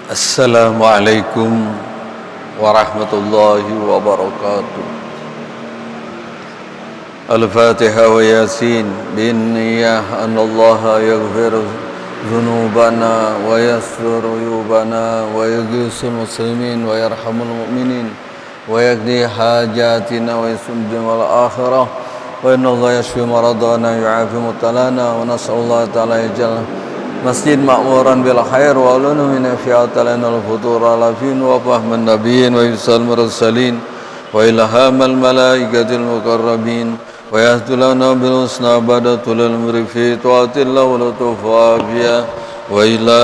Assalamualaikum warahmatullahi wabarakatuh. Al-Fatihah wa Yasin binniyah anallaha yaghfiru dhunubana wa yassuru yubana wa yughisul muslimin wa yarhamul mu'minin wa yaqdi hajatina wa yasuddu wal akhirah wa innallaha yashfi maradana yu'afi mubtalana wa nas'alullaha ta'ala yaj'al masjid ma'muran bil khair wa lana min fi'atan al-futur alafin wa fahman nabiyyin wa yusal mursalin wa ilhamal malaikatil muqarrabin wa yahdulana bil husna badatul murifi ta'atillah wa lutufafiyah wa ila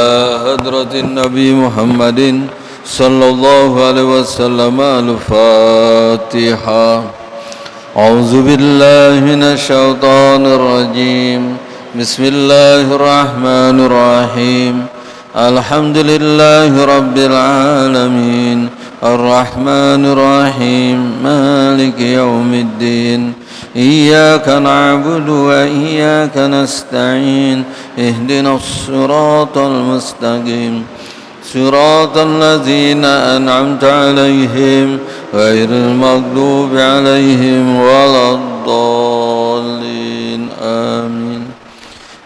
hadratin nabi Muhammadin sallallahu alaihi wasallam. Al-Fatihah. A'udzu billahi minasy syaithanir rajim. Bismillahirrahmanirrahim. Alhamdulillahi rabbil alamin. Ar-Rahmanirrahim. Maliki yaumiddin. Iyyaka na'budu wa iyyaka nasta'in. Ihdinas siratal mustaqim. Siratal ladzina an'amta 'alaihim ghairil maghdubi 'alaihim waladdallin. Amin.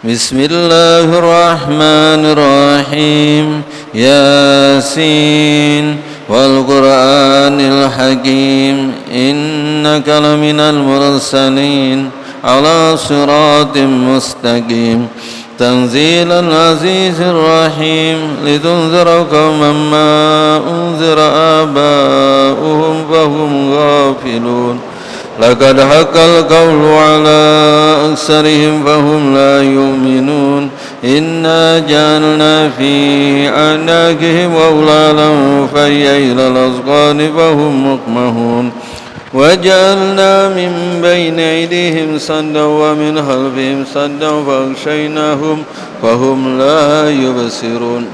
Bismillahirrahmanirrahim. Yasin wal Qur'anil Hakim. Innaka laminal mursalin ala siratim mustaqim. Tanzilal azizir rahim. Litunzira qauman ma unzira aba'uhum fahum ghafilun. Laqad haqqal qawlu ala aksarihim fahum la yu'minun. Inna ja'alna fi a'naqihim aghlalan fahiyya ilal azqani fahum muqmahun. وجعلنا من بين أيديهم سدا ومن خلفهم سدا فأغشيناهم فهم لا يبصرون.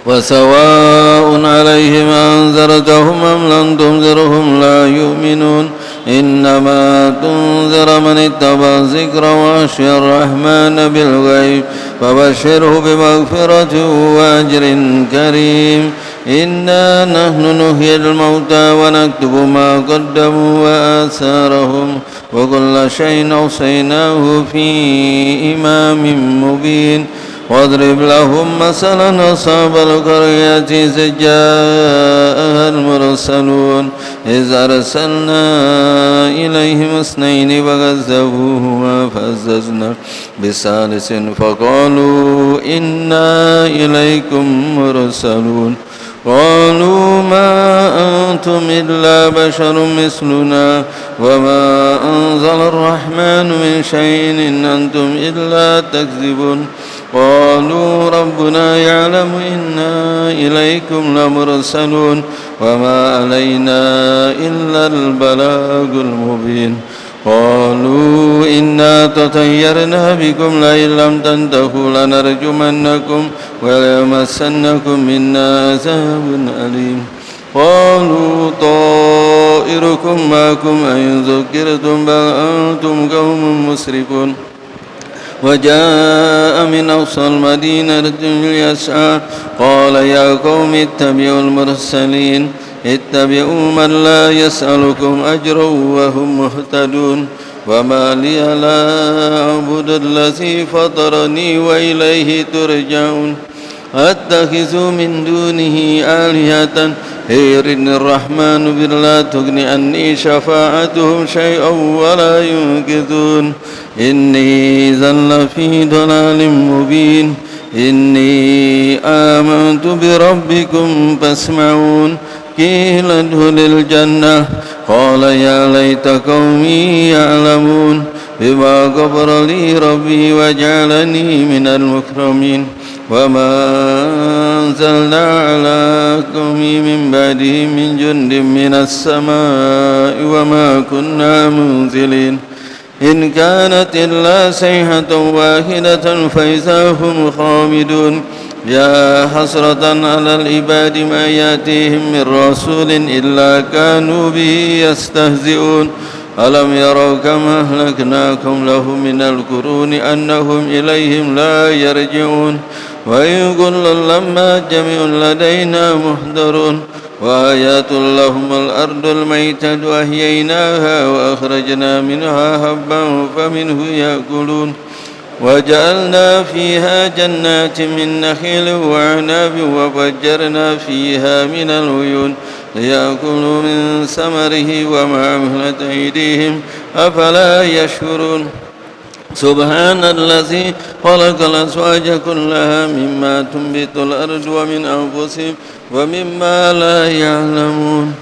وسواء عليهم أنذرتهم أم لم تنذرهم لا يؤمنون. إنما تنذر من اتبع الذكر وخشي الرحمن بالغيب فبشره بمغفرة وأجر كريم. إنا نحن نحيي الموتى ونكتب ما قدموا وآثارهم وكل شيء أوصيناه في إمام مبين. واضرب لهم مثلا أصحاب القرية إذ جاءها المرسلون إذ أرسلنا إليهم اثنين فكذبوهما فعززنا بثالث فقالوا إنا إليكم مرسلون. قالوا ما أنتم إلا بشر مثلنا وما أنزل الرحمن من شيء إن أنتم إلا تكذبون. قالوا ربنا يعلم إنا إليكم لمرسلون وما علينا إلا البلاغ المبين. قالوا إنا تطيرنا بكم لئن لم تنتهوا لنرجمنكم وليمسنكم منا عذاب أليم. قالوا طائركم معكم أئن ذكرتم بل أنتم قوم مسرفون. وجاء من أقصى المدينة رجل يسعى قال يا قوم اتبعوا المرسلين. اتبعوا من لا يسألكم أجرا وهم مهتدون. وما لي لا أعبد الذي فطرني وإليه ترجعون. أتخذ من دونه آلهة يردني الرحمن بلا تغن عني شفاعتهم شيئا ولا ينقذون. إني إذا لفي ضلال مبين. إني آمنت بربكم فاسمعون. قيل ادخل الجنة قال يا ليت قومي يعلمون بما غفر لي ربي وجعلني من المكرمين. وما أنزلنا على قومي من بعده من جند من السماء وما كنا منزلين. إن كانت إلا صيحة واحدة فإذا هم خامدون. يا حسرة على العباد ما يأتيهم من رسول إلا كانوا به يستهزئون. ألم يروا كما أهلكنا قبلهم من القرون أنهم إليهم لا يرجعون. وإن كل لما جميع لدينا محضرون وآيات لهم الأرض الميتة أحييناها وأخرجنا منها حبا فمنه يأكلون وجعلنا فيها جنات من نخيل وعناب وفجرنا فيها من العيون ليأكلوا من ثمره وما عملت أيديهم أفلا يشكرون سبحان الذي خلق الأزواج كلها مما تنبت الأرض ومن أنفسهم ومما لا يعلمون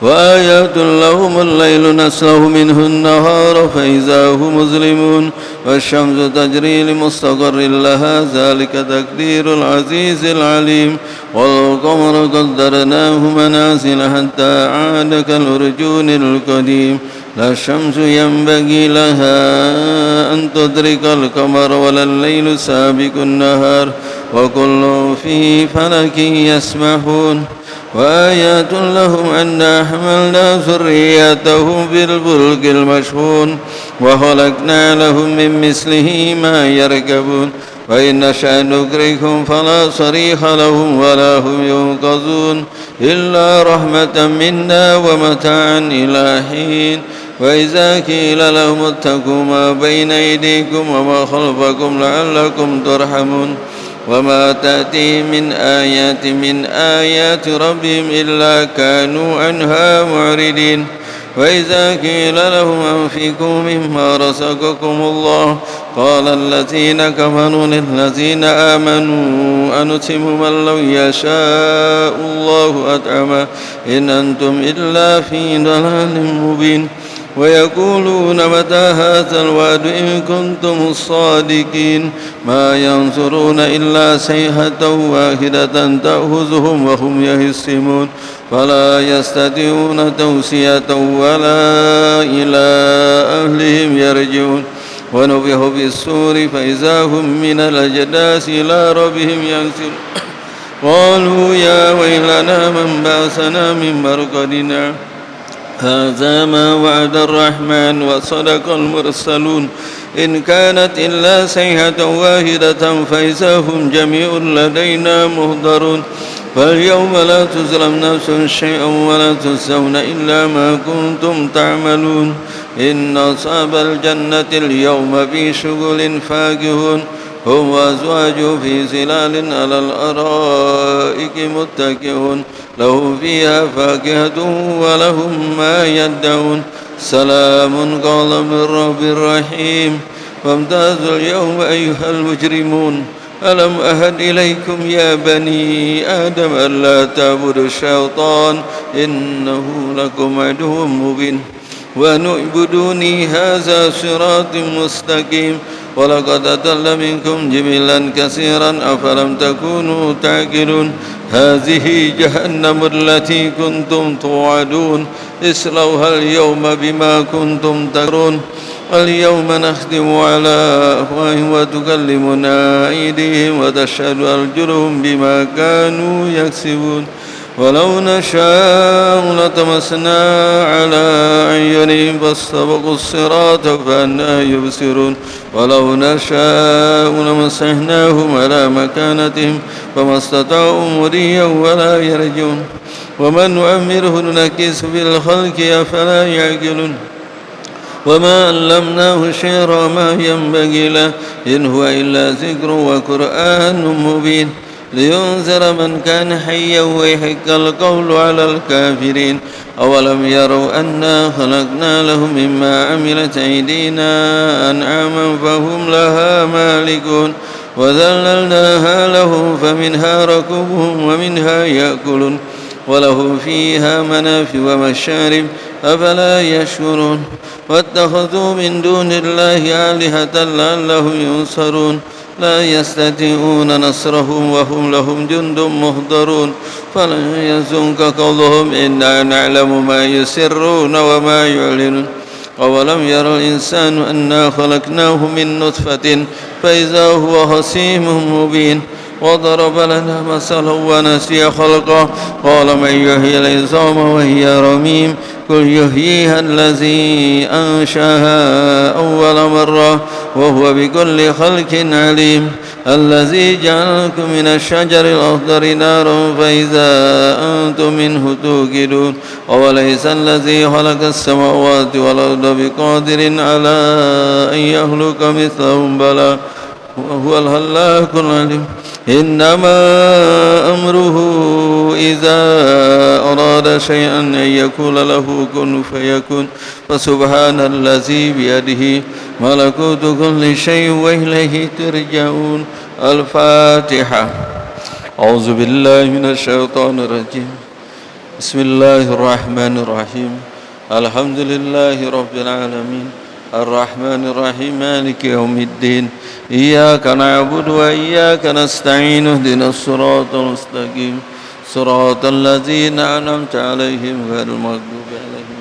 وآيات لهم الليل نسلخ منه النهار فإذا هم مظلمون والشمس تجري لمستقر لها ذلك تقدير العزيز العليم والقمر قدرناه منازل حتى عاد كالعرجون القديم لا الشمس ينبغي لها أن تدرك القمر ولا الليل سابق النهار وكل في فلك يسبحون وآيات لهم أنا حملنا ذريتهم في الفلك المشحون وخلقنا لهم من مثله ما يركبون وإن نشأ نغرقهم فلا صريخ لهم ولا هم ينقذون إلا رحمة منا ومتاعا إلى حين وإذا قيل لهم اتقوا ما بين أيديكم وما خلفكم لعلكم ترحمون وما تأتي من آيات ربهم إلا كانوا عنها معرضين وإذا قيل لهم أنفقوا مما رزقكم الله قال الذين كفروا للذين آمنوا أنطعم من لو يشاء الله أطعمه إن أنتم إلا في ضلال مبين ويقولون متى هذا الوعد إن كنتم الصادقين ما ينظرون إلا صيحة واحدة تأخذهم وهم يهزمون فلا يستطيعون توصية ولا إلى أهلهم يرجعون ونفخ في الصور فإذا هم من الأجداث إلى ربهم ينسلون قالوا يا ويلنا من بعثنا من مرقدنا هذا ما وعد الرحمن وصدق المرسلون إن كانت إلا صيحة واحدة فإذا هم جميع لدينا مهدرون فاليوم لا تظلم نفس شيئا ولا تجزون إلا ما كنتم تعملون إن أصحاب الجنة اليوم في شغل فاكهون هم وأزواجهم في ظلال على الأرائك متكئون لهم فيها فاكهة ولهم ما يدعون سلام قولا من رب رحيم وامتازوا اليوم أيها المجرمون ألم أهد إليكم يا بني آدم ألا تعبدوا الشيطان إنه لكم عدو مبين وأن اعبدوني هذا صراط مستقيم ولقد أضل منكم جبلا كثيرا أفلم تكونوا تعقلون هذه جهنم التي كنتم توعدون اصلوها اليوم بما كنتم تكفرون اليوم نختم على أفواههم وتكلمنا أيديهم وتشهد أرجلهم بما كانوا يكسبون ولو نشاء لطمسنا على أعينهم فاستبقوا الصراط فأنى يبصرون ولو نشاء لمسحناهم على مكانتهم فما استطاعوا مضيا ولا يرجعون ومن نؤمره ننكس في الخلق أفلا يعقلون وما علمناه الشعر ما ينبغي له إن هو إلا ذكر وقرآن مبين لينذر من كان حيا ويحق القول على الكافرين أولم يروا أنا خلقنا لهم مما عملت أيدينا أنعاما فهم لها مالكون وذللناها لهم فمنها ركوبهم ومنها يأكلون وله فيها منافع ومشارب أفلا يشكرون واتخذوا من دون الله آلهة لعلهم ينصرون لا يستطيعون نصرهم وهم لهم جند مهضرون فلن يحزنك قولهم إنا نعلم ما يسرون وما يعلنون أولم ير الإنسان أنا خلقناه من نطفة فإذا هو خصيم مبين وضرب لنا مثلا ونسي خلقه قال من يحيي العظام وهي رميم قل يحييها الذي أنشأها أول مرة وهو بكل خلق عليم الذي جعلكم من الشجر الأخضر نارا فإذا أنتم منه توقدون وليس الذي خلق السماوات والأرض بقادر على أن يخلق مثلهم بلى وهو الخلاق العليم إنما أمره إذا أراد شيئا أن يقول له كن فيكون فسبحان الذي بيده ملكوت كل شيء وإليه ترجعون. الفاتحة. أعوذ بالله من الشيطان الرجيم. بسم الله الرحمن الرحيم. الحمد لله رب العالمين الرحمن الرحيم مالك يوم الدين إياك نعبد وإياك نستعين اهدنا الصراط المستقيم صراط الذين أنعمت عليهم غير المغضوب عليهم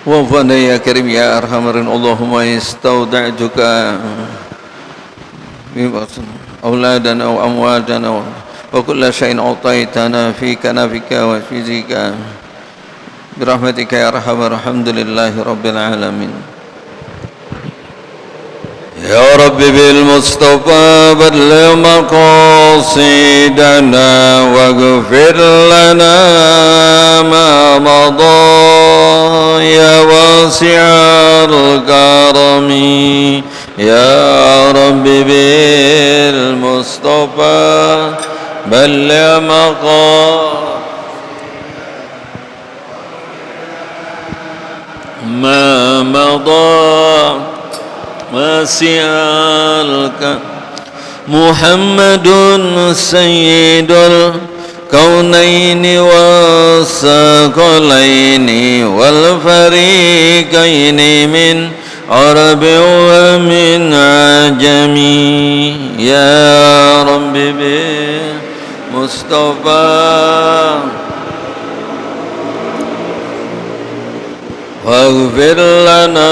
وفنا يا كريم يا أرحم الراحمين اللهم استودعتك أولادنا وأمواتنا وكل شيء أعطيتنا في كنفك وفيزك برحمتك يا أرحم الحمد لله رب العالمين. يا رب بالمصطفى بلغ مقاصدنا واغفر لنا ما مضى يا واسع الكرم. يا رب بالمصطفى بلغ مقاصدنا ما مضى واسع محمد سيد الكونين والثقلين والفريقين من عرب ومن عجم. يا رب بالمصطفى واغفر لنا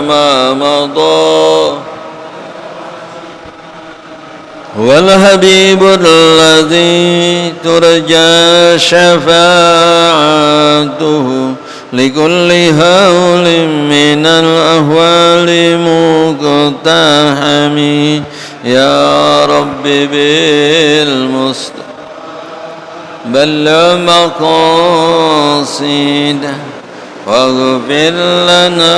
ما مضى والحبيب الذي ترجى شفاعته لكل هول من الأهوال مقتحم. يا رب بالمصطفى بلغ مقاصده واغفر لنا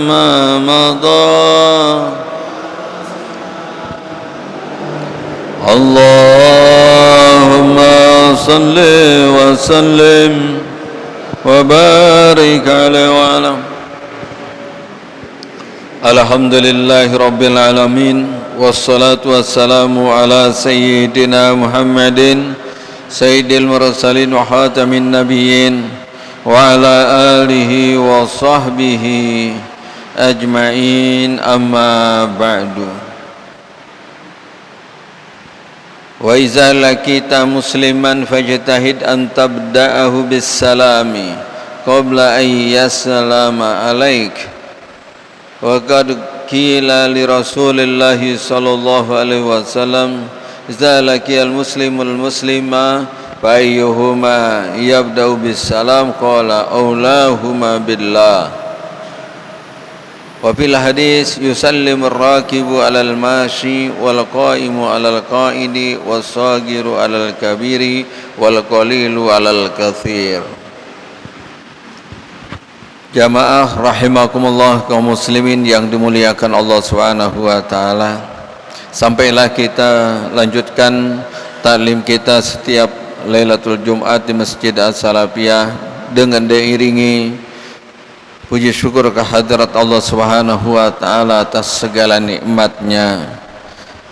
ما مضى. اللهم صل وسلم وبارك عليه وعلى. الحمد لله رب العالمين والصلاة والسلام على سيدنا محمد سيد المرسلين وخاتم النبيين وعلى آله وصحبه أجمعين. أما بعد. Wa iza lakita musliman fajtahid an tabda'ahu bis salami qabla an yaslama alaik. Wa qad qila li Rasulillah sallallahu alaihi wasallam iza lakiyal muslimul muslima fa ayyuhuma yabda'u bis salam qala aulahuma billah. Wa fil hadis yusallimur rakibu alal mashi wal qaimu alal qaidi was sagiru alal kabiri wal qalilu alal katsir. Jamaah rahimakumullah kaum muslimin yang dimuliakan Allah Subhanahu wa taala. Sampailah kita lanjutkan taklim kita setiap Lailatul Jumat di Masjid As-Salafiyah dengan diiringi puji syukur kehadirat Allah Subhanahu wa taala atas segala nikmatnya,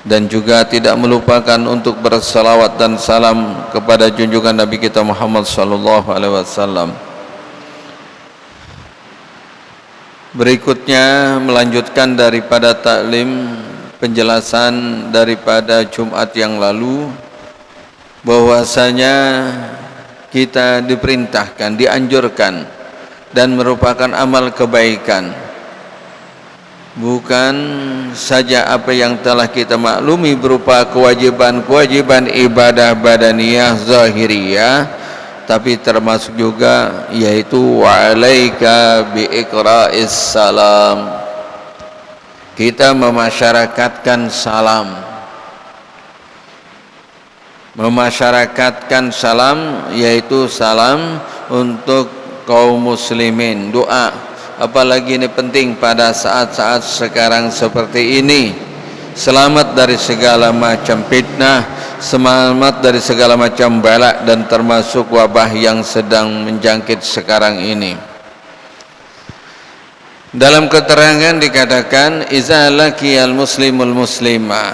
dan juga tidak melupakan untuk bersalawat dan salam kepada junjungan Nabi kita Muhammad sallallahu alaihi wasallam. Berikutnya melanjutkan daripada taklim penjelasan daripada Jumat yang lalu, bahwasanya kita diperintahkan, dianjurkan dan merupakan amal kebaikan, bukan saja apa yang telah kita maklumi berupa kewajiban-kewajiban ibadah badaniyah zahiriyah, tapi termasuk juga yaitu wa alaika bi iqra'is salam, kita memasyarakatkan salam. Memasyarakatkan salam yaitu salam untuk kaum muslimin, doa. Apalagi ini penting pada saat-saat sekarang seperti ini. Selamat dari segala macam fitnah, selamat dari segala macam bala, dan termasuk wabah yang sedang menjangkit sekarang ini. Dalam keterangan dikatakan, iza laqiyal muslimul muslimah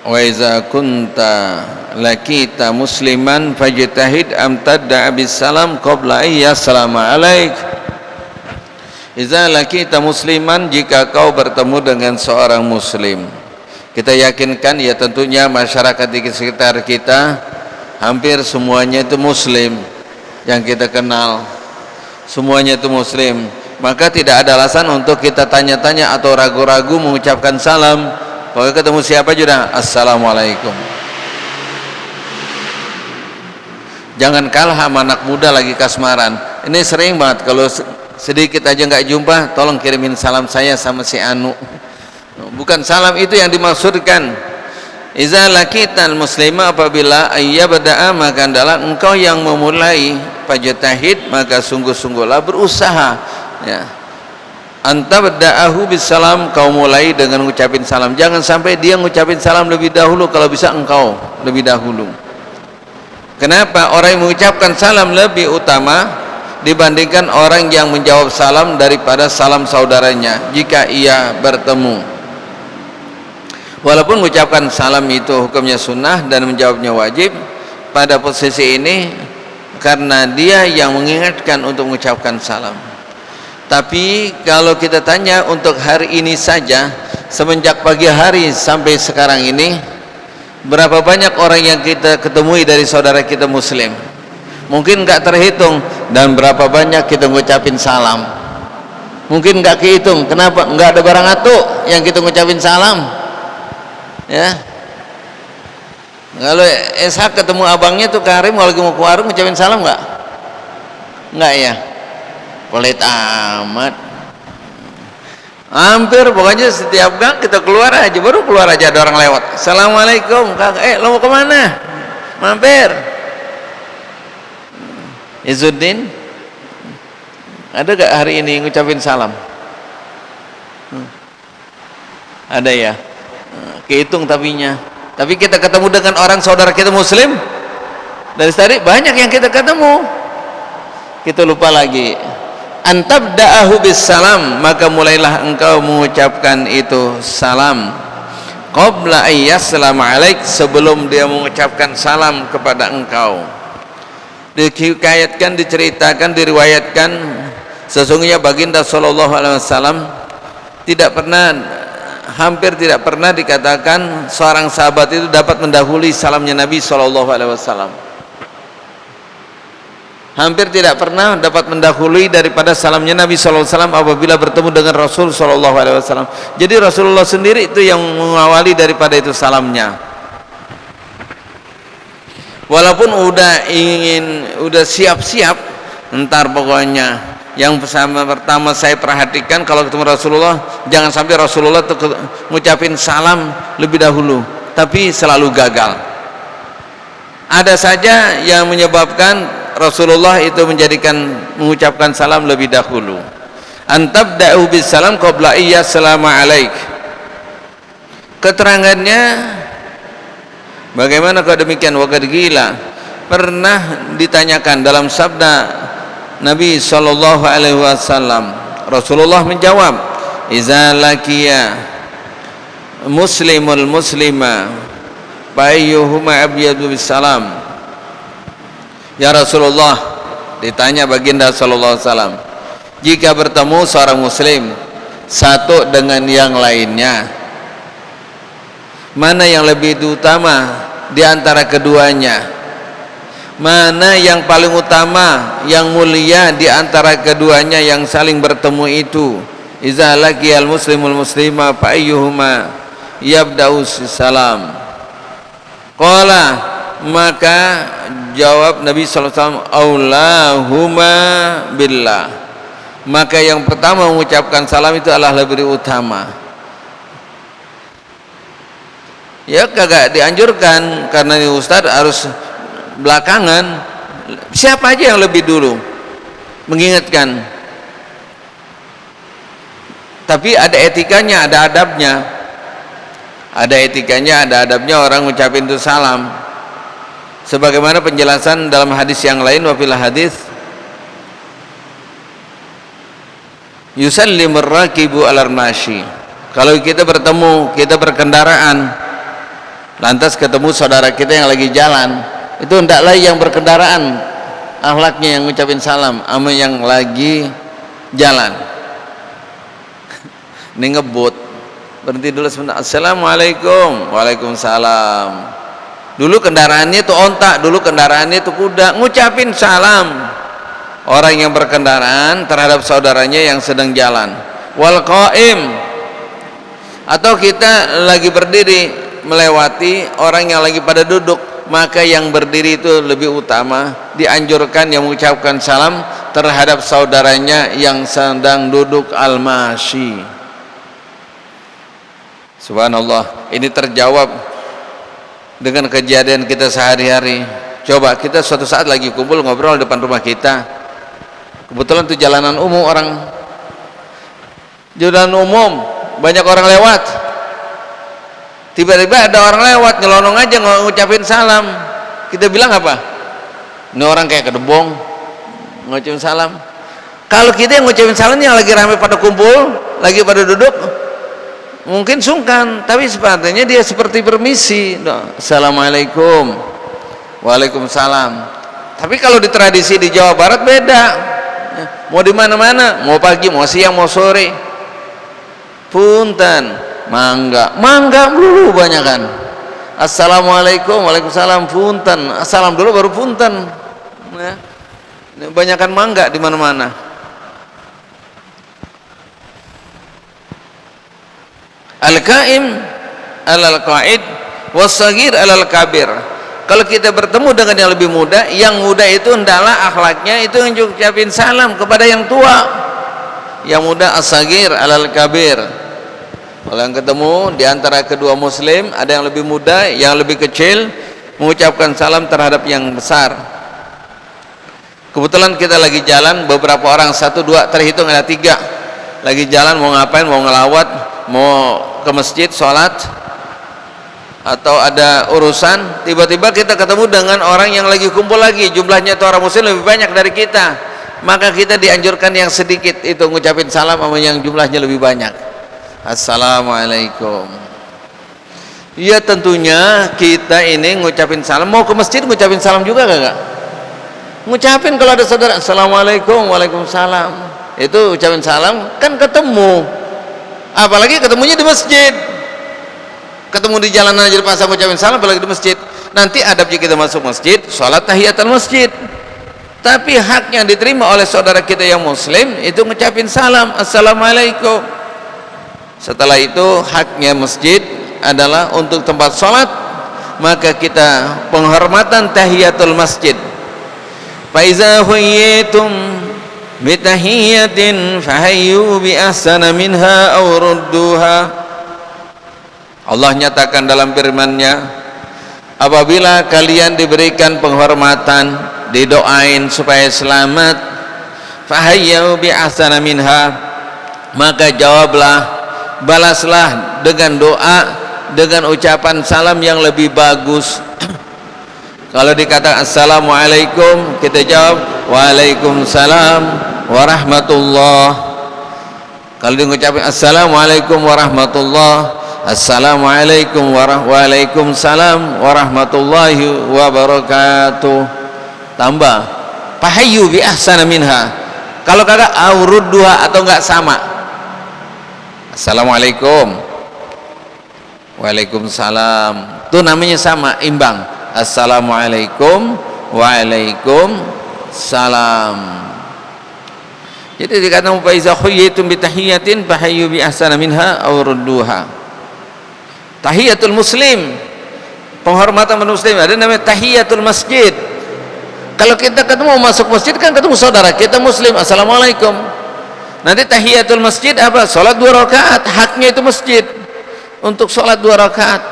wa iza kunta laqita musliman fajtahid am tad'a bis salam qabla ayyassalamu alaik. Iza laqita musliman, jika kau bertemu dengan seorang muslim. Kita yakinkan ya tentunya masyarakat di sekitar kita hampir semuanya itu muslim, yang kita kenal semuanya itu muslim. Maka tidak ada alasan untuk kita tanya-tanya atau ragu-ragu mengucapkan salam. Kalau ketemu siapa juga assalamualaikum. Jangan kalah sama anak muda lagi kasmaran. Ini sering banget, kalau sedikit aja nggak jumpa, tolong kirimin salam saya sama si Anu. Bukan salam itu yang dimaksudkan. Iza laqital muslimah, apabila ayyabda'a, maka adalah engkau yang memulai, fajtahid, maka sungguh-sungguhlah berusaha, ya. Anta bada'ahu bisalam, kau mulai dengan ngucapin salam. Jangan sampai dia ngucapin salam lebih dahulu, kalau bisa engkau lebih dahulu. Kenapa? Orang yang mengucapkan salam lebih utama dibandingkan orang yang menjawab salam daripada salam saudaranya jika ia bertemu. Walaupun mengucapkan salam itu hukumnya sunnah dan menjawabnya wajib, pada posisi ini karena dia yang mengingatkan untuk mengucapkan salam. Tapi kalau kita tanya untuk hari ini saja, semenjak pagi hari sampai sekarang ini, berapa banyak orang yang kita ketemui dari saudara kita muslim? Mungkin nggak terhitung. Dan berapa banyak kita ngucapin salam? Mungkin nggak kehitung. Kenapa? Nggak ada barang atuk yang kita ngucapin salam, ya. Kalau Ishak ketemu abangnya tuh Karim, kalau lagi mau ke warung ngucapin salam nggak? Nggak, ya. Pelit amat. Hampir pokoknya setiap gang kita keluar aja, baru keluar aja ada orang lewat, assalamualaikum kakak, lo mau kemana? Mampir. Izzuddin, ada gak hari ini ngucapin salam? Ada, ya. Kehitung tapinya. Tapi kita ketemu dengan orang saudara kita muslim dari tadi banyak yang kita ketemu, kita lupa lagi. Antabda'ahu bis salam, maka mulailah engkau mengucapkan itu salam qabla ayyassalamu alaik, sebelum dia mengucapkan salam kepada engkau. Dikayatkan, diceritakan, diriwayatkan, sesungguhnya baginda sallallahu alaihi wasallam tidak pernah, hampir tidak pernah dikatakan seorang sahabat itu dapat mendahului salamnya Nabi sallallahu alaihi wasallam. Hampir tidak pernah dapat mendahului daripada salamnya Nabi sallallahu alaihi wasallam apabila bertemu dengan Rasul sallallahu alaihi wasallam. Jadi Rasulullah sendiri itu yang mengawali daripada itu salamnya. Walaupun udah siap-siap, entar pokoknya yang pertama saya perhatikan kalau ketemu Rasulullah, jangan sampai Rasulullah tuh ngucapin salam lebih dahulu, tapi selalu gagal. Ada saja yang menyebabkan Rasulullah itu mengucapkan salam lebih dahulu. Antabda'u bis salam qabla ayyassalamu alaik. Keterangannya bagaimana kalau demikian? Waqad qila, pernah ditanyakan dalam sabda Nabi sallallahu alaihi wasallam, Rasulullah menjawab, iza laqiya muslimul muslima fa ayyuhuma abyadu bis salam. Ya Rasulullah, ditanya baginda sallallahu alaihi wasallam, jika bertemu seorang muslim satu dengan yang lainnya, mana yang lebih utama di antara keduanya? Mana yang paling utama, yang mulia di antara keduanya yang saling bertemu itu? Iza laqiyal muslimul muslima fa ayyuhuma yabda'u salam. Qala, maka jawab Nabi sallallahu alaihi wasallam, aulahuma billah, maka yang pertama mengucapkan salam itu adalah lebih utama. Ya kagak dianjurkan, karena ini ustadz harus belakangan. Siapa aja yang lebih dulu mengingatkan, tapi ada etikanya, ada adabnya, ada adabnya orang ngucapin itu salam, sebagaimana penjelasan dalam hadis yang lain. Wa fil hadis yusallimur rakibu alal mashi. Kalau kita bertemu, kita berkendaraan, lantas ketemu saudara kita yang lagi jalan, itu hendaklah yang berkendaraan akhlaknya yang ngucapin salam sama yang lagi jalan. Ini ngebut, berhenti dulu sebentar, assalamualaikum. Waalaikumsalam. Dulu kendaraannya itu onta, dulu kendaraannya itu kuda, ngucapin salam orang yang berkendaraan terhadap saudaranya yang sedang jalan. Wal qaim, atau kita lagi berdiri melewati orang yang lagi pada duduk, maka yang berdiri itu lebih utama, dianjurkan yang mengucapkan salam terhadap saudaranya yang sedang duduk al-mashi. Subhanallah, ini terjawab dengan kejadian kita sehari-hari. Coba kita suatu saat lagi kumpul ngobrol depan rumah kita, kebetulan itu jalanan umum, jalan umum, banyak orang lewat, tiba-tiba ada orang lewat nyelonong aja ngucapin salam. Kita bilang apa? Ini orang kayak kedebong ngucapin salam. Kalau kita yang ngucapin salam yang lagi ramai pada kumpul, lagi pada duduk, mungkin sungkan, tapi sepatutnya dia seperti permisi, assalamualaikum, waalaikumsalam. Tapi kalau di tradisi di Jawa Barat beda, mau di mana-mana, mau pagi, mau siang, mau sore, punten, mangga dulu banyak kan, assalamualaikum, waalaikumsalam, punten, assalam dulu baru punten, ya. Banyakan mangga di mana-mana. Al-qaim alal qaid was-saghir alal kabir. Kalau kita bertemu dengan yang lebih muda, yang muda itu hendaklah akhlaknya itu ngucapin salam kepada yang tua. Yang muda as-saghir alal kabir. Kalau yang ketemu di antara kedua muslim, ada yang lebih muda, yang lebih kecil, mengucapkan salam terhadap yang besar. Kebetulan kita lagi jalan, beberapa orang, 1, 2, terhitung ada 3, lagi jalan mau ngapain, mau ngelawat, mau ke masjid sholat, atau ada urusan, tiba-tiba kita ketemu dengan orang yang lagi kumpul lagi, jumlahnya itu orang muslim lebih banyak dari kita, maka kita dianjurkan yang sedikit itu ngucapin salam sama yang jumlahnya lebih banyak. Assalamualaikum. Ya tentunya kita ini ngucapin salam, mau ke masjid ngucapin salam juga kagak? Ngucapin kalau ada saudara, assalamualaikum, waalaikumsalam, itu ucapin salam, kan ketemu. Apalagi ketemunya di masjid, ketemu di jalanan aja di pasar ngucapin salam, apalagi di masjid. Nanti adabnya kita masuk masjid, sholat tahiyatul masjid, tapi haknya diterima oleh saudara kita yang muslim itu ngucapin salam, assalamualaikum. Setelah itu haknya masjid adalah untuk tempat sholat, maka kita penghormatan tahiyatul masjid. Fa iza huyitum bitahiyatin fahayyu bi ahsana minha aw rudduha. Allah nyatakan dalam firman-Nya, apabila kalian diberikan penghormatan, didoain supaya selamat, fahayyu bi ahsana minha, maka jawablah, balaslah dengan doa, dengan ucapan salam yang lebih bagus. Kalau dikatakan assalamualaikum, kita jawab waalaikumsalam warahmatullah. Kalau diucapin assalamualaikum warahmatullah, assalamualaikum waalaikumsalam warahmatullahi wabarakatuh. Tambah fahayyu bi ahsana minha. Kalau kagak aurudduha atau enggak sama, assalamualaikum, waalaikumsalam, itu namanya sama, imbang. Assalamualaikum, waalaikumsalam. Jadi dikatakan fa iza khuyyitum bi tahiyatin fahayyu bi ahsana minha aw rudduha. Tahiyatul muslim, penghormatan muslim, ada namanya tahiyatul masjid. Kalau kita ketemu masuk masjid kan ketemu saudara kita muslim, assalamualaikum. Nanti tahiyatul masjid apa? Salat 2 rakaat, haknya itu masjid untuk salat 2 rakaat.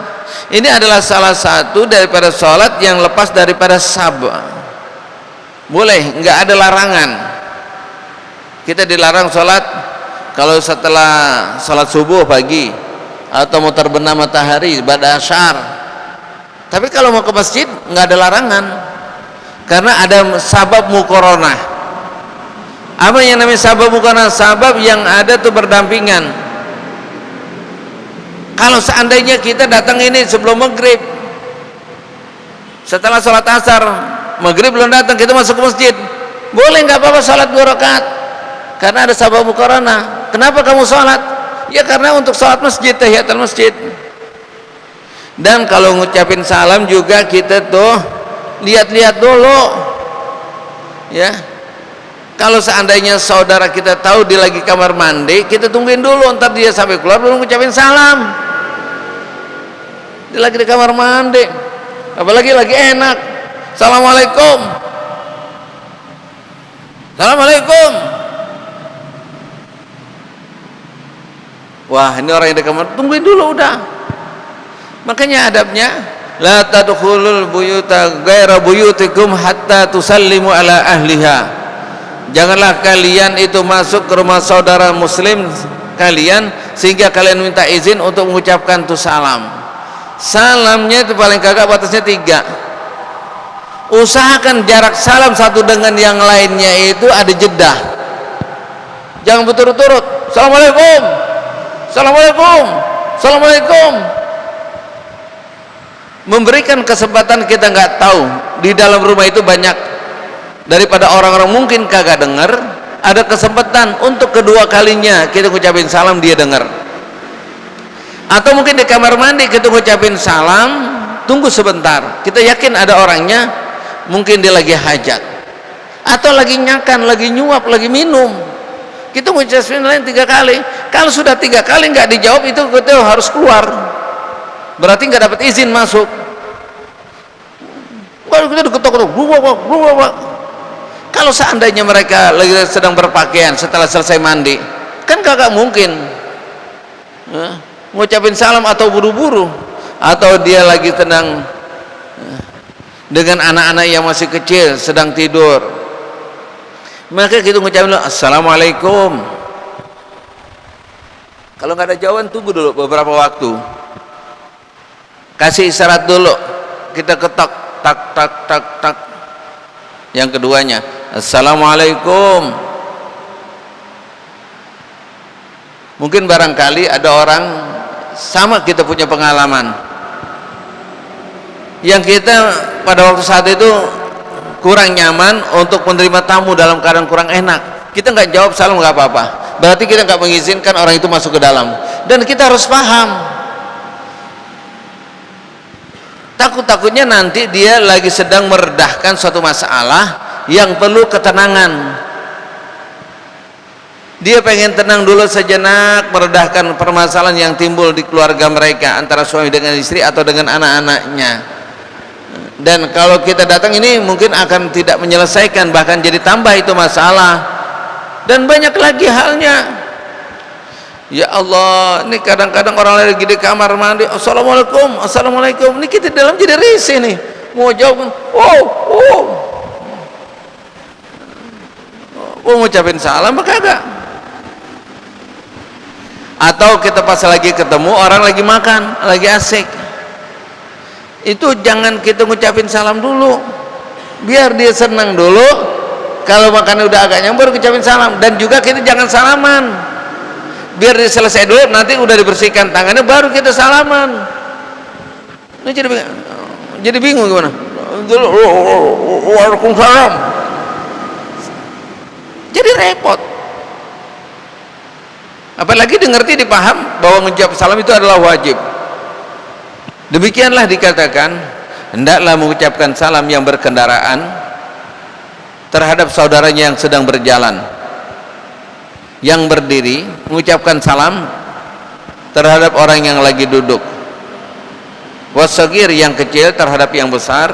Ini adalah salah satu daripada sholat yang lepas daripada sabah. Boleh, nggak ada larangan. Kita dilarang sholat kalau setelah sholat subuh pagi atau mau terbenam matahari pada asyar. Tapi kalau mau ke masjid nggak ada larangan, karena ada sabab muqaranah. Apa yang namanya sabab muqaranah? Sabab yang ada tuh berdampingan. Kalau seandainya kita datang ini sebelum maghrib, setelah sholat asar, maghrib belum datang, kita masuk ke masjid, boleh nggak apa-apa sholat 2 rakaat, karena ada sabab muqaranah. Kenapa kamu sholat? Ya karena untuk sholat masjid, tahiyatul masjid. Dan kalau ngucapin salam juga kita tuh lihat-lihat dulu, ya. Kalau seandainya saudara kita tahu dia lagi kamar mandi, kita tungguin dulu, ntar dia sampai keluar belum ngucapin salam. Dia lagi di kamar mandi, apalagi lagi enak, assalamualaikum, assalamualaikum. Wah, ini orang yang di kamar, tungguin dulu udah. Makanya adabnya, la tadkhulul buyuta ghaira buyutikum hatta tusallimu ala ahliha. Janganlah kalian itu masuk ke rumah saudara muslim kalian sehingga kalian minta izin untuk mengucapkan tu salam. Salamnya itu paling kagak batasnya 3. Usahakan jarak salam satu dengan yang lainnya itu ada jeda. Jangan berturut-turut. Assalamualaikum, assalamualaikum, assalamualaikum. Memberikan kesempatan, kita nggak tahu di dalam rumah itu banyak daripada orang-orang mungkin kagak dengar, ada kesempatan untuk kedua kalinya kita ngucapin salam dia dengar. Atau mungkin di kamar mandi kita ngucapin salam, tunggu sebentar, kita yakin ada orangnya, mungkin dia lagi hajat atau lagi nyakan, lagi nyuap, lagi minum, kita ngucapin lain 3 kali. Kalau sudah 3 kali nggak dijawab, itu kita harus keluar, berarti nggak dapat izin masuk. Kalau kita diketok-ketok, kalau seandainya mereka lagi sedang berpakaian setelah selesai mandi, kan kagak mungkin ngucapin salam atau buru-buru, atau dia lagi tenang dengan anak-anak yang masih kecil sedang tidur, maka kita ngucapin dulu assalamualaikum. Kalau nggak ada jawaban, tunggu dulu beberapa waktu, kasih isyarat dulu, kita ketok tak tak tak tak. Yang keduanya assalamualaikum. Mungkin barangkali ada orang sama kita punya pengalaman yang kita pada waktu saat itu kurang nyaman untuk menerima tamu dalam keadaan kurang enak, kita nggak jawab salam nggak apa-apa, berarti kita nggak mengizinkan orang itu masuk ke dalam. Dan kita harus paham, takut-takutnya nanti dia lagi sedang meredahkan suatu masalah yang perlu ketenangan. Dia pengen tenang dulu sejenak, meredahkan permasalahan yang timbul di keluarga mereka antara suami dengan istri atau dengan anak-anaknya. Dan kalau kita datang ini mungkin akan tidak menyelesaikan, bahkan jadi tambah itu masalah. Dan banyak lagi halnya. Ya Allah, ini kadang-kadang orang lagi di kamar mandi, assalamualaikum, assalamualaikum. Ini kita dalam jadi risih nih, mau jawab, mau ngucapin salam apa kagak? Atau kita pas lagi ketemu orang lagi makan, lagi asik, itu jangan kita ngucapin salam dulu, biar dia senang dulu. Kalau makannya udah agak nyambur, ngucapin salam. Dan juga kita jangan salaman, biar dia selesai dulu, nanti udah dibersihkan tangannya baru kita salaman. Ini jadi bingung gimana? Waalaikumsalam, jadi repot. Apalagi dengerti dipaham bahwa menjawab salam itu adalah wajib. Demikianlah dikatakan, hendaklah mengucapkan salam yang berkendaraan terhadap saudaranya yang sedang berjalan, yang berdiri mengucapkan salam terhadap orang yang lagi duduk, wasagir yang kecil terhadap yang besar,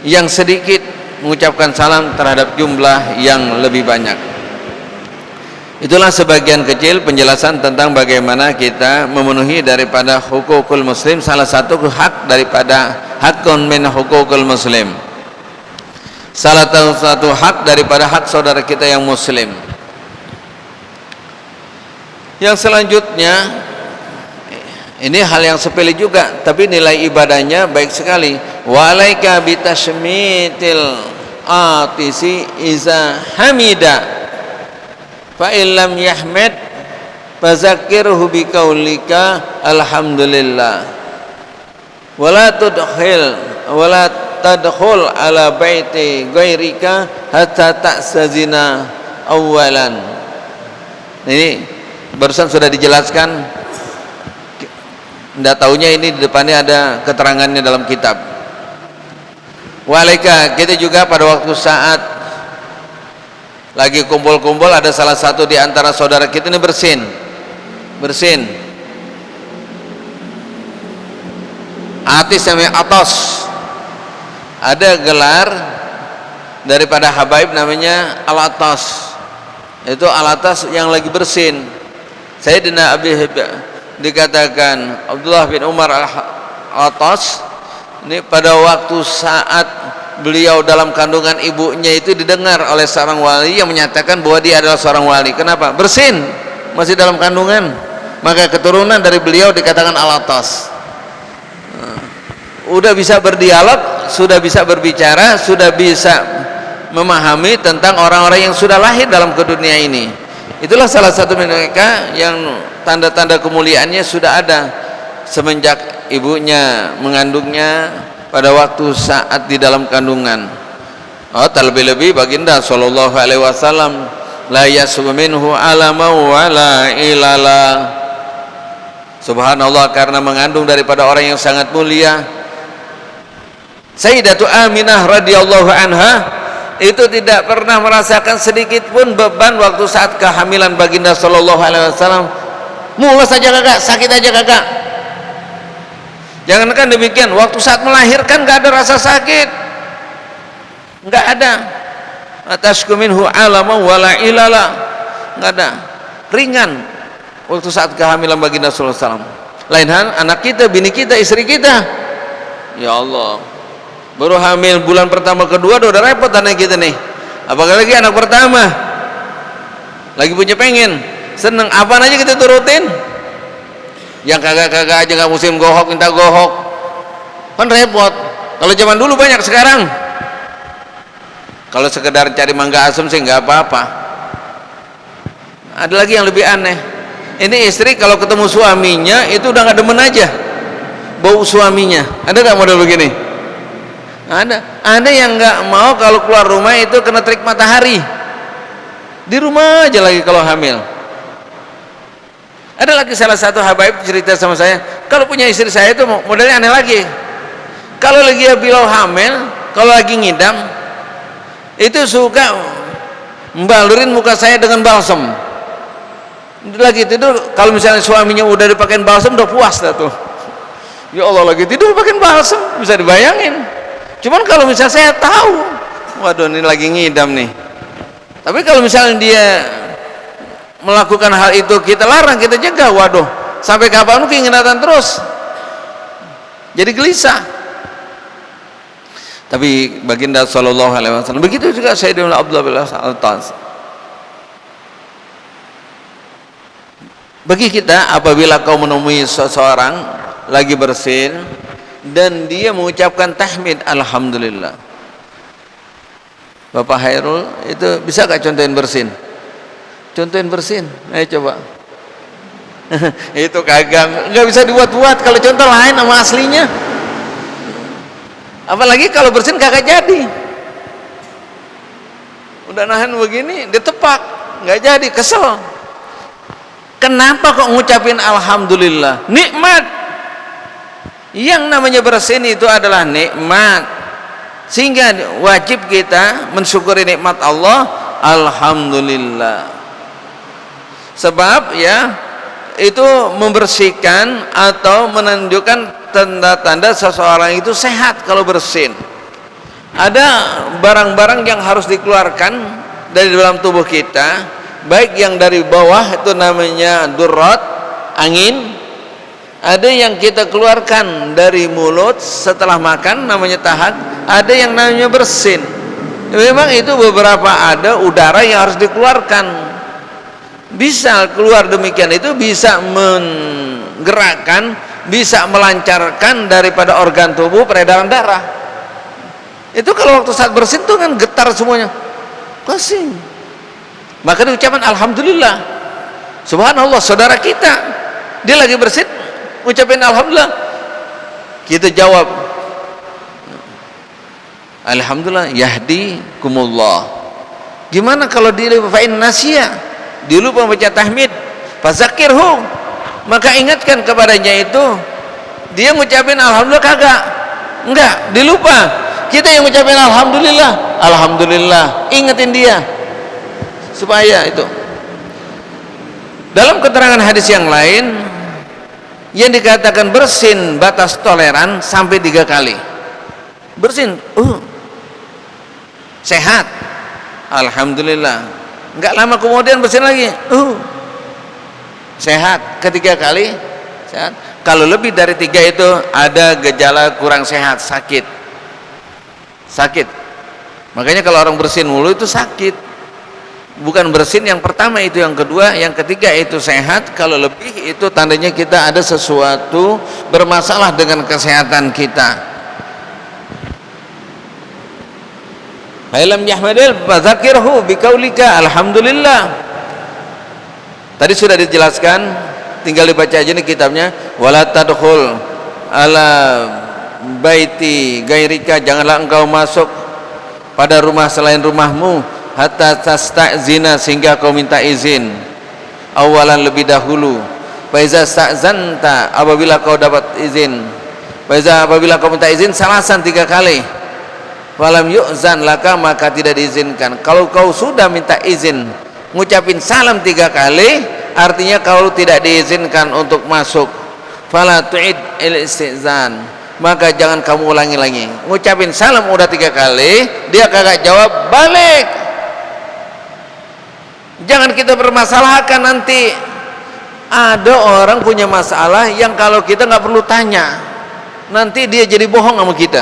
yang sedikit mengucapkan salam terhadap jumlah yang lebih banyak. Itulah sebagian kecil penjelasan tentang bagaimana kita memenuhi daripada hukukul muslim, salah satu hak daripada hakun min hukukul muslim, salah satu hak daripada hak saudara kita yang muslim. Yang selanjutnya, ini hal yang sepele juga, tapi nilai ibadahnya baik sekali. Wa alaika bitashmitil atisi iza hamida fa illam yahmad fazakirhu biqaulika alhamdulillah wala tadkhul ala baiti ghairika hatta ta'sazina awalan. Ini barusan sudah dijelaskan, tidak tahunya ini di depannya ada keterangannya dalam kitab. Walaika, kita juga pada waktu saat lagi kumpul-kumpul ada salah satu di antara saudara kita ini bersin atis namanya atas, ada gelar daripada habaib namanya al-atas, itu al-atas yang lagi bersin. Sayyidina Abi dikatakan Abdullah bin Umar al-Atas ini pada waktu saat beliau dalam kandungan ibunya itu didengar oleh seorang wali yang menyatakan bahwa dia adalah seorang wali. Kenapa? Bersin, masih dalam kandungan, maka keturunan dari beliau dikatakan al-Atas. Udah bisa berdialog, sudah bisa berbicara, sudah bisa memahami tentang orang-orang yang sudah lahir dalam ke dunia ini. Itulah salah satu mereka yang tanda-tanda kemuliaannya sudah ada semenjak ibunya mengandungnya pada waktu saat di dalam kandungan. Oh, terlebih-lebih baginda sallallahu alaihi wasallam la yasbu minhu alama wa la ilala. Subhanallah, karena mengandung daripada orang yang sangat mulia. Sayyidatu Aminah radhiyallahu anha itu tidak pernah merasakan sedikit pun beban waktu saat kehamilan baginda sallallahu alaihi wasallam. Mules aja kagak, sakit aja kagak. Jangankan demikian, waktu saat melahirkan nggak ada rasa sakit, nggak ada. Atasku minhu alama wala ilala, nggak ada, ringan waktu saat kehamilan baginda sallallahu alaihi wasallam. Lain hal anak kita, bini kita, istri kita, ya Allah, baru hamil bulan pertama kedua udah repot anak kita nih, apalagi anak pertama lagi punya pengen seneng apa aja kita turutin. Yang kagak-kagak aja nggak musim gohok minta gohok, kan repot. Kalau zaman dulu banyak, sekarang kalau sekedar cari mangga asem sih nggak apa-apa. Ada lagi yang lebih aneh, ini istri kalau ketemu suaminya itu udah nggak demen aja bau suaminya. Ada nggak model begini? Ada yang nggak mau kalau keluar rumah itu kena terik matahari, di rumah aja lagi kalau hamil. Ada lagi salah satu habaib cerita sama saya, kalau punya istri saya itu modelnya aneh lagi. Kalau lagi beliau hamil, kalau lagi ngidam, itu suka membalurin muka saya dengan balsem. Lagi tidur, kalau misalnya suaminya udah dipakein balsem, udah puas dah tuh. Ya Allah, lagi tidur pakein balsem, bisa dibayangin. Cuman kalau misalnya saya tahu, waduh ini lagi ngidam nih. Tapi kalau misalnya dia melakukan hal itu, kita larang, kita cegah, waduh sampai kapan keinginan terus, jadi gelisah. Tapi baginda sallallahu alaihi wasallam begitu juga. Sayyidina Abdullah bin Al-Atas, bagi kita apabila kau menemui seseorang lagi bersin dan dia mengucapkan tahmid alhamdulillah, Bapak Hairul itu bisa gak contohin bersin? Contohin bersin, ayo coba. Itu kagak, nggak bisa dibuat-buat. Kalau contoh lain sama aslinya, apalagi kalau bersin kagak jadi. Udah nahan begini, ditepak, nggak jadi, kesel. Kenapa kok ngucapin alhamdulillah? Nikmat. Yang namanya bersin itu adalah nikmat, sehingga wajib kita mensyukuri nikmat Allah. Alhamdulillah. Sebab ya itu membersihkan atau menunjukkan tanda-tanda seseorang itu sehat kalau bersin. Ada barang-barang yang harus dikeluarkan dari dalam tubuh kita, baik yang dari bawah itu namanya durrat, angin, ada yang kita keluarkan dari mulut setelah makan namanya tahak, ada yang namanya bersin. Memang itu beberapa ada udara yang harus dikeluarkan. Bisa keluar demikian, itu bisa menggerakkan, bisa melancarkan daripada organ tubuh peredaran darah. Itu kalau waktu saat bersin itu kan getar semuanya, pusing. Maka diucapkan alhamdulillah. Subhanallah, saudara kita dia lagi bersin ucapin alhamdulillah, kita jawab alhamdulillah yahdikumullah. Gimana kalau dia lupa fa'in nasya, dia lupa baca tahmid, fazakirhu, maka ingatkan kepadanya itu. Dia ngucapin alhamdulillah kagak? Enggak, dia lupa. Kita yang ngucapin alhamdulillah, alhamdulillah, ingetin dia supaya itu. Dalam keterangan hadis yang lain yang dikatakan bersin batas toleran sampai 3 kali. Bersin, sehat, alhamdulillah. Enggak lama kemudian bersin lagi, sehat. Ketiga kali sehat. Kalau lebih dari 3 itu ada gejala kurang sehat, sakit. Makanya kalau orang bersin mulu itu sakit. Bukan bersin yang pertama, itu yang kedua, yang ketiga itu sehat. Kalau lebih itu tandanya kita ada sesuatu bermasalah dengan kesehatan kita. Fa'ilam yahmadil fadzakirhu biqaulika alhamdulillah. Tadi sudah dijelaskan, tinggal dibaca aja nih kitabnya. Wala tadkhul ala baiti gairika, janganlah engkau masuk pada rumah selain rumahmu, hatta tasta'zina, sehingga kau minta izin awalan, lebih dahulu. Faiza sta'zanta, apabila kau dapat izin, apabila kau minta izin salasan 3 kali, falam yu'zan laka, maka tidak diizinkan. Kalau kau sudah minta izin ngucapin salam 3 kali, artinya kau tidak diizinkan untuk masuk. Fala tu'id il-istizan, maka jangan kamu ulangi lagi. Ngucapin salam udah 3 kali, dia kagak jawab, balik. Jangan kita bermasalahkan nanti. Ada orang punya masalah yang kalau kita nggak perlu tanya, nanti dia jadi bohong sama kita.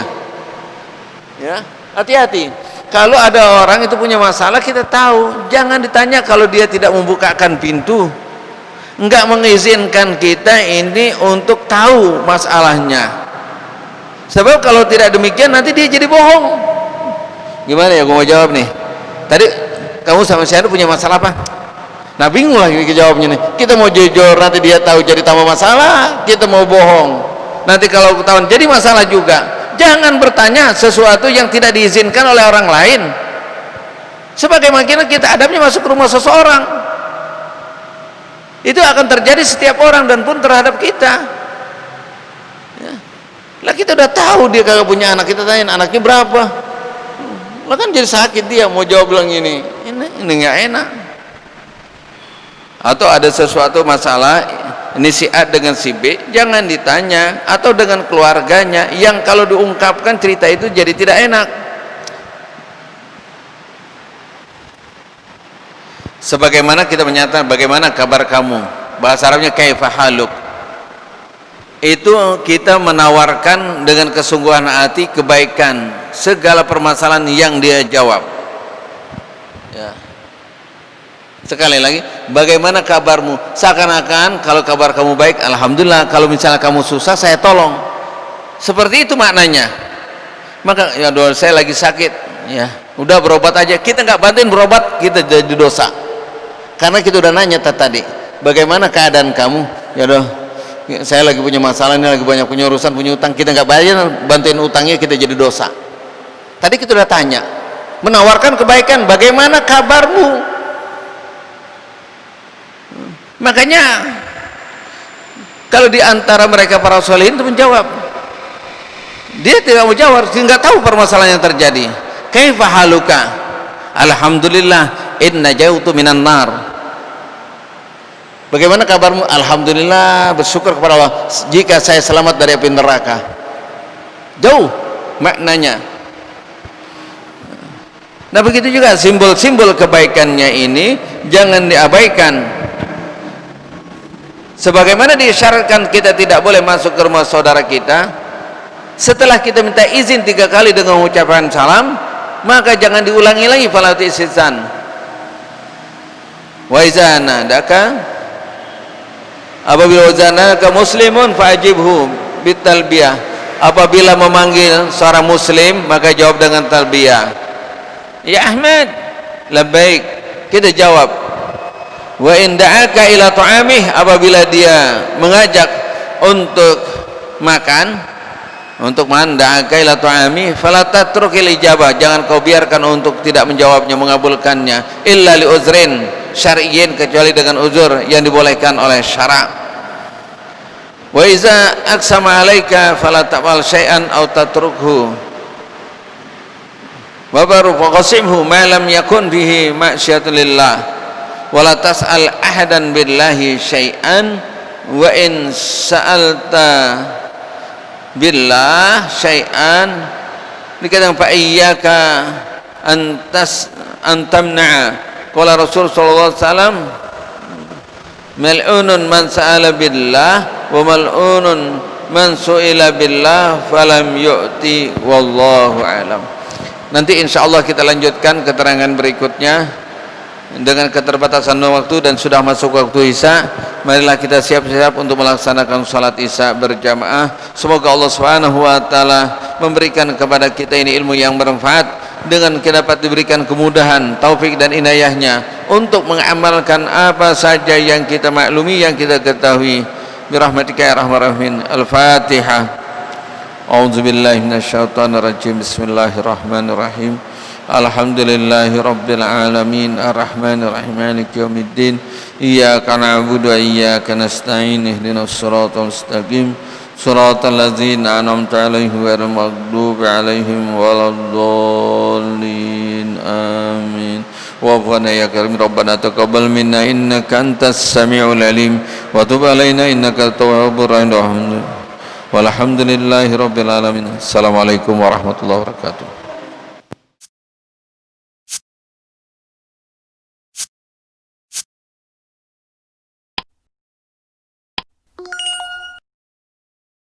Ya, hati-hati. Kalau ada orang itu punya masalah, kita tahu, jangan ditanya kalau dia tidak membukakan pintu, nggak mengizinkan kita ini untuk tahu masalahnya. Sebab kalau tidak demikian nanti dia jadi bohong. Gimana ya, gue mau jawab nih. Tadi kamu sama si Anu punya masalah apa? Nah, bingung lagi jawabnya nih. Kita mau jujur, nanti dia tahu jadi tambah masalah. Kita mau bohong, nanti kalau ketahuan jadi masalah juga. Jangan bertanya sesuatu yang tidak diizinkan oleh orang lain. Sebagaimana kita adabnya masuk ke rumah seseorang, itu akan terjadi setiap orang dan pun terhadap kita. Ya. Lah kita udah tahu dia kagak punya anak, kita tanya anaknya berapa. Lah kan jadi sakit dia mau jawab bilang ini nggak enak. Atau ada sesuatu masalah ini si A dengan si B, jangan ditanya. Atau dengan keluarganya yang kalau diungkapkan cerita itu jadi tidak enak. Sebagaimana kita menyatakan bagaimana kabar kamu, bahasa Arabnya kaifa haluk, itu kita menawarkan dengan kesungguhan hati kebaikan segala permasalahan yang dia jawab. Ya. Sekali lagi, bagaimana kabarmu, seakan-akan kalau kabar kamu baik, alhamdulillah. Kalau misalnya kamu susah, saya tolong. Seperti itu maknanya. Maka ya doa, saya lagi sakit, ya udah berobat aja. Kita nggak bantuin berobat, kita jadi dosa. Karena kita udah nanya tadi, bagaimana keadaan kamu? Ya doh, saya lagi punya masalah ini, lagi banyak punya urusan, punya utang. Kita nggak bayar, bantuin utangnya, kita jadi dosa. Tadi kita udah tanya, menawarkan kebaikan, bagaimana kabarmu? Makanya kalau di antara mereka para sholihin itu menjawab, dia tidak mau jawab, dia nggak tahu permasalahan yang terjadi. Kaifa haluka? Alhamdulillah inna jautu minan nar. Bagaimana kabarmu? Alhamdulillah, bersyukur kepada Allah jika saya selamat dari api neraka. Jauh maknanya. Nah begitu juga simbol-simbol kebaikannya ini jangan diabaikan. Sebagaimana disyaratkan kita tidak boleh masuk ke rumah saudara kita setelah kita minta izin 3 kali dengan ucapan salam, maka jangan diulangi lagi fala tu'izan. Wa iza nadaka, apabila wazanaka muslimun fa'ajibhu bitalbiyah, apabila memanggil seorang muslim maka jawab dengan talbiyah. Ya Ahmad, labbaik, kita jawab. Wa in da'aka ila ta'amih, apabila dia mengajak untuk makan, da'aka ila ta'amih fala tatrukil ijabah, jangan kau biarkan untuk tidak menjawabnya, mengabulkannya, illa li uzrin syar'iyyin, kecuali dengan uzur yang dibolehkan oleh syara'. Wa iza aqsama 'alaika fala ta'mal syai'an aw tatrukhu wa baru faqasimhu ma lam yakun bihi ma'syiatun lillah wala tas'al ahadan billahi syai'an wa in sa'alta billah syai'an, dikatakan fa iyyaka an tamna'a. Qala Rasul sallallahu alaihi wasallam, mal'unun man sa'ala billah wa mal'unun man su'ila billah falam yu'ti, wallahu a'lam. Nanti insyaallah kita lanjutkan keterangan berikutnya dengan keterbatasan waktu dan sudah masuk waktu Isya. Marilah kita siap-siap untuk melaksanakan salat Isya berjamaah. Semoga Allah Subhanahu wa taala memberikan kepada kita ini ilmu yang bermanfaat, dengan kita dapat diberikan kemudahan, taufik dan inayahnya untuk mengamalkan apa saja yang kita maklumi, yang kita ketahui. Birahmatika ya arhamar rahimin. Al-Fatihah. A'udzu billahi minasyaitonir rajim. Bismillahirrahmanirrahim. Alhamdulillahi rabbil alamin, arrahmanir rahim, maliki yaumiddin. Iyyaka na'budu wa iyyaka nasta'in. Ihdinas siratal mustaqim, siratal ladzina an'amta 'alaihim ghairil maghdubi 'alaihim waladdallin. Amin. Waghfirna ya karim, rabbana taqabbal minna innaka antas samiul alim wa tub 'alaina innaka tawwabur rahim. Walhamdulillahi rabbil alamin. Assalamualaikum warahmatullahi wabarakatuh.